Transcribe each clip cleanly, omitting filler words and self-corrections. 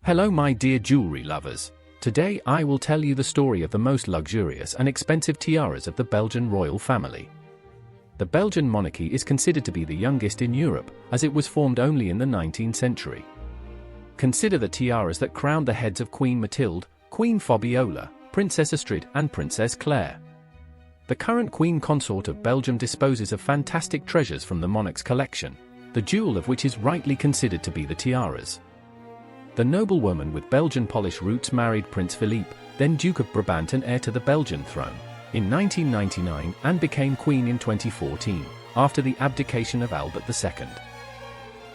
Hello my dear jewelry lovers. Today I will tell you the story of the most luxurious and expensive tiaras of the Belgian royal family. The Belgian monarchy is considered to be the youngest in Europe, as it was formed only in the 19th century. Consider the tiaras that crowned the heads of Queen Mathilde, Queen Fabiola, Princess Astrid and Princess Claire. The current Queen Consort of Belgium disposes of fantastic treasures from the monarch's collection, the jewel of which is rightly considered to be the tiaras. The noblewoman with Belgian Polish roots married Prince Philippe, then Duke of Brabant and heir to the Belgian throne, in 1999 and became Queen in 2014, after the abdication of Albert II.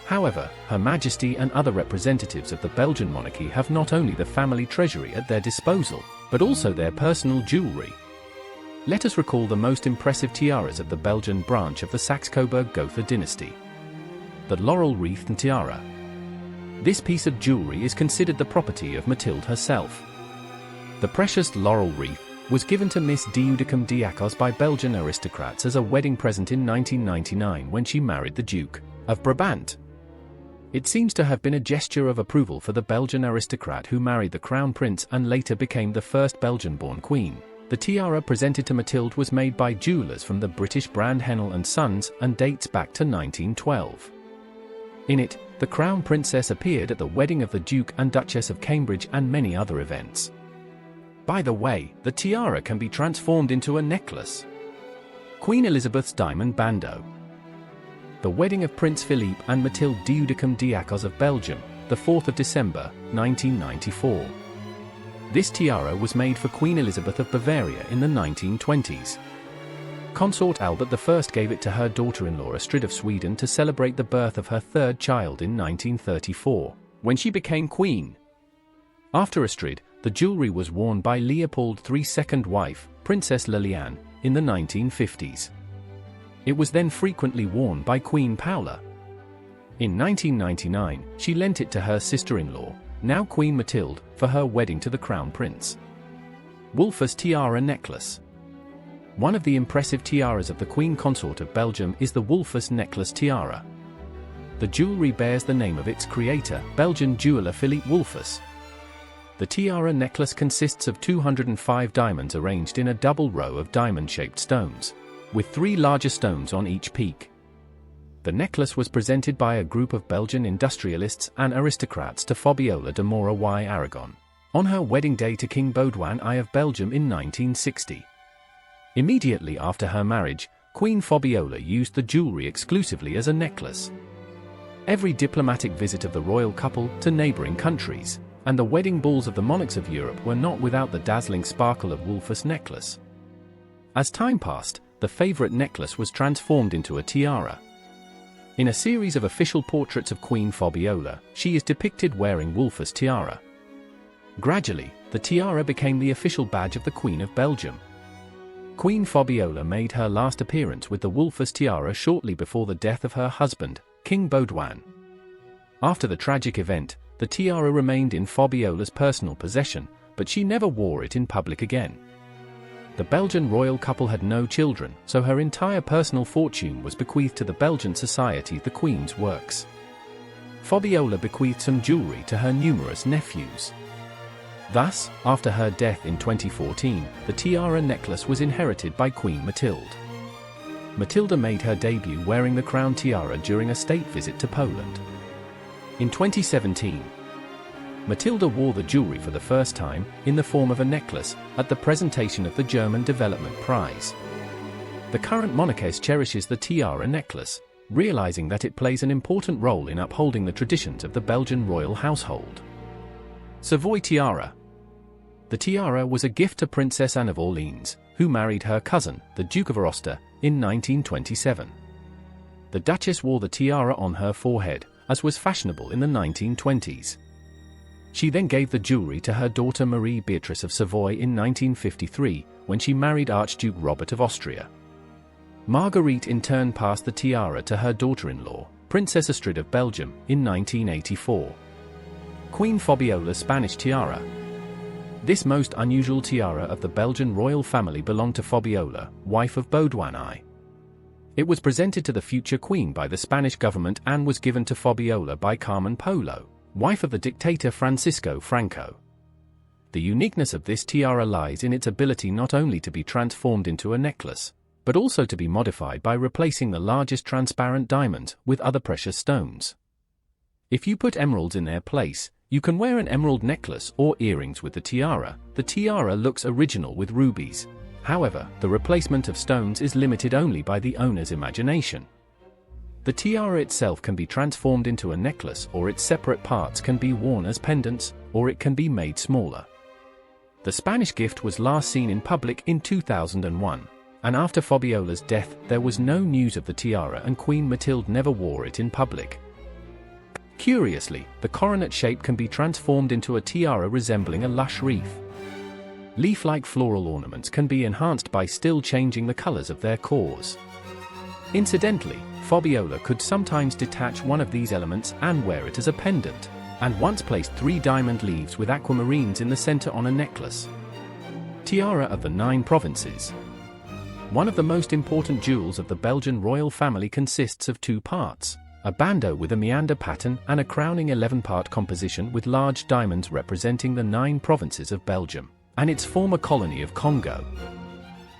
However, Her Majesty and other representatives of the Belgian monarchy have not only the family treasury at their disposal, but also their personal jewelry. Let us recall the most impressive tiaras of the Belgian branch of the Saxe-Coburg-Gotha dynasty. The Laurel Wreath and Tiara. This piece of jewelry is considered the property of Mathilde herself. The precious laurel wreath was given to Miss Dieudecke Diacos by Belgian aristocrats as a wedding present in 1999 when she married the Duke of Brabant. It seems to have been a gesture of approval for the Belgian aristocrat who married the crown prince and later became the first Belgian-born queen. The tiara presented to Mathilde was made by jewelers from the British brand Hennel & Sons and dates back to 1912. In it, the Crown Princess appeared at the wedding of the Duke and Duchess of Cambridge and many other events. By the way, the tiara can be transformed into a necklace. Queen Elizabeth's Diamond Bando. The wedding of Prince Philippe and Mathilde Dieudecke Diacos of Belgium, the 4th of December, 1994. This tiara was made for Queen Elizabeth of Bavaria in the 1920s. Consort Albert I gave it to her daughter-in-law Astrid of Sweden to celebrate the birth of her third child in 1934, when she became queen. After Astrid, the jewelry was worn by Leopold III's second wife, Princess Liliane, in the 1950s. It was then frequently worn by Queen Paola. In 1999, she lent it to her sister-in-law, now Queen Mathilde, for her wedding to the Crown Prince. Wolfus Tiara Necklace. One of the impressive tiaras of the Queen Consort of Belgium is the Wolfus necklace tiara. The jewelry bears the name of its creator, Belgian jeweler Philippe Wolfus. The tiara necklace consists of 205 diamonds arranged in a double row of diamond-shaped stones, with 3 larger stones on each peak. The necklace was presented by a group of Belgian industrialists and aristocrats to Fabiola de Moura y Aragon, on her wedding day to King Baudouin I of Belgium in 1960. Immediately after her marriage, Queen Fabiola used the jewelry exclusively as a necklace. Every diplomatic visit of the royal couple to neighboring countries, and the wedding balls of the monarchs of Europe were not without the dazzling sparkle of Wolfus necklace. As time passed, the favorite necklace was transformed into a tiara. In a series of official portraits of Queen Fabiola, she is depicted wearing Wolfus tiara. Gradually, the tiara became the official badge of the Queen of Belgium. Queen Fabiola made her last appearance with the Wolfus tiara shortly before the death of her husband, King Baudouin. After the tragic event, the tiara remained in Fabiola's personal possession, but she never wore it in public again. The Belgian royal couple had no children, so her entire personal fortune was bequeathed to the Belgian Society the Queen's Works. Fabiola bequeathed some jewelry to her numerous nephews. Thus, after her death in 2014, the tiara necklace was inherited by Queen Mathilde. Matilda made her debut wearing the crown tiara during a state visit to Poland. In 2017, Matilda wore the jewelry for the first time, in the form of a necklace, at the presentation of the German Development Prize. The current monarchess cherishes the tiara necklace, realizing that it plays an important role in upholding the traditions of the Belgian royal household. Svoy Tiara. The tiara was a gift to Princess Anne of Orleans, who married her cousin, the Duke of Aosta, in 1927. The Duchess wore the tiara on her forehead, as was fashionable in the 1920s. She then gave the jewelry to her daughter Marie Beatrice of Savoy in 1953, when she married Archduke Robert of Austria. Marguerite in turn passed the tiara to her daughter-in-law, Princess Astrid of Belgium, in 1984. Queen Fabiola's Spanish tiara. This most unusual tiara of the Belgian royal family belonged to Fabiola, wife of Baudouin I. It was presented to the future queen by the Spanish government and was given to Fabiola by Carmen Polo, wife of the dictator Francisco Franco. The uniqueness of this tiara lies in its ability not only to be transformed into a necklace, but also to be modified by replacing the largest transparent diamonds with other precious stones. If you put emeralds in their place, you can wear an emerald necklace or earrings with the tiara. The tiara looks original with rubies. However, the replacement of stones is limited only by the owner's imagination. The tiara itself can be transformed into a necklace, or its separate parts can be worn as pendants, or it can be made smaller. The Spanish gift was last seen in public in 2001, and after Fabiola's death there was no news of the tiara and Queen Mathilde never wore it in public. Curiously, the coronet shape can be transformed into a tiara resembling a lush wreath. Leaf-like floral ornaments can be enhanced by still changing the colors of their cores. Incidentally, Fabiola could sometimes detach one of these elements and wear it as a pendant, and once placed 3 diamond leaves with aquamarines in the center on a necklace. Tiara of the 9 provinces. One of the most important jewels of the Belgian royal family consists of 2 parts, a bando with a meander pattern and a crowning 11-part composition with large diamonds representing the 9 provinces of Belgium and its former colony of Congo.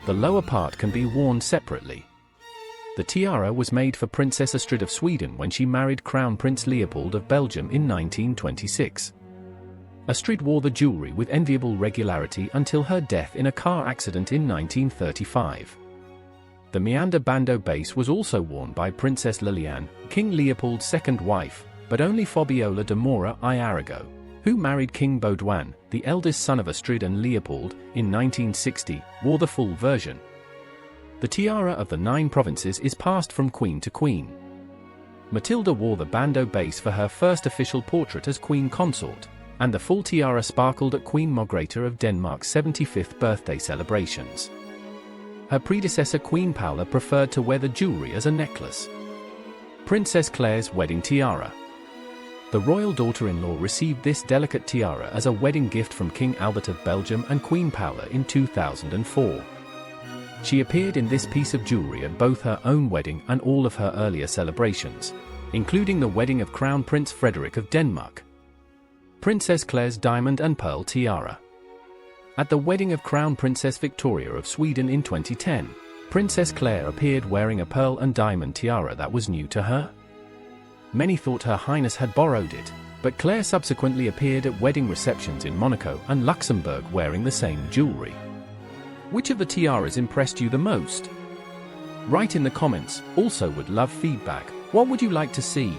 The lower part can be worn separately. The tiara was made for Princess Astrid of Sweden when she married Crown Prince Leopold of Belgium in 1926. Astrid wore the jewelry with enviable regularity until her death in a car accident in 1935. The meander bando base was also worn by Princess Liliane, King Leopold's second wife, but only Fabiola de Moura y Arago, who married King Baudouin, the eldest son of Astrid and Leopold, in 1960, wore the full version. The tiara of the 9 provinces is passed from queen to queen. Matilda wore the bando base for her first official portrait as queen consort, and the full tiara sparkled at Queen Margrethe of Denmark's 75th birthday celebrations. Her predecessor Queen Paola preferred to wear the jewelry as a necklace. Princess Claire's wedding tiara. The royal daughter-in-law received this delicate tiara as a wedding gift from King Albert of Belgium and Queen Paola in 2004. She appeared in this piece of jewelry at both her own wedding and all of her earlier celebrations, including the wedding of Crown Prince Frederick of Denmark. Princess Claire's diamond and pearl tiara. At the wedding of Crown Princess Victoria of Sweden in 2010, Princess Claire appeared wearing a pearl and diamond tiara that was new to her. Many thought Her Highness had borrowed it, but Claire subsequently appeared at wedding receptions in Monaco and Luxembourg wearing the same jewelry. Which of the tiaras impressed you the most? Write in the comments. Also would love feedback. What would you like to see?